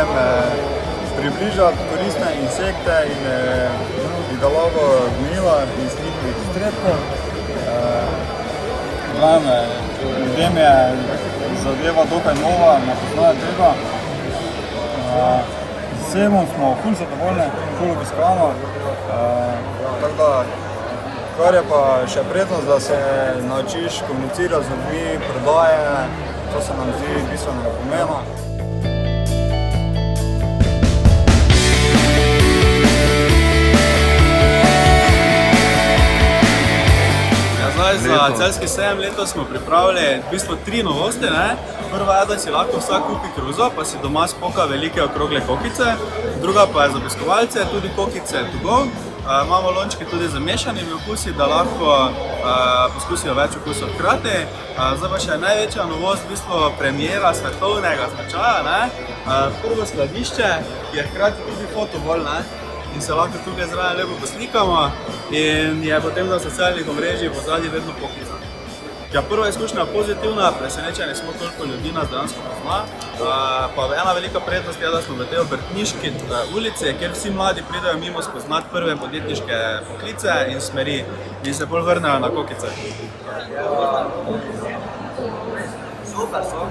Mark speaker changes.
Speaker 1: poskušam približati koristne insekte in pridelavo gnojila iz njihovih iztrebkov. Ljudem je zadeva dokaj nova, ne poznajo tega. Z vsem smo ful zadovoljni, ful obiskano. Tako da, kar je pa še prednost, da se naučiš komunicirati z ljudmi, prodaje, to se nam zdi bistvenega pomena.
Speaker 2: Za celjski sejem letos smo pripravili v bistvu 3 novosti. Prva je, da si lahko vsak kupi kruzo, pa si doma spoka velike okrogle kokice. Druga pa je za obiskovalce, tudi kokice to go. Imamo lončke tudi z mešanimi okusi, da lahko poskusijo več okusov hkrati. Zdaj pa še največja novost, v bistvu premiera svetovnega značaja. Prvo skladišče, ki je hkrati tudi fotovol, in se lahko tukaj zraven lepo poslikamo in je potem na socialnih omrežjih v zadnji vedno kokica. Prva izkušnja je pozitivna, presenečeni smo, koliko ljudi nas dejansko pozna. Pa ena velika prednost je, da smo v tej Obrtniški ulici, kjer vsi mladi pridejo mimo spoznati prve podjetniške poklice in smeri in se bolj vrnejo na kokice. Super so.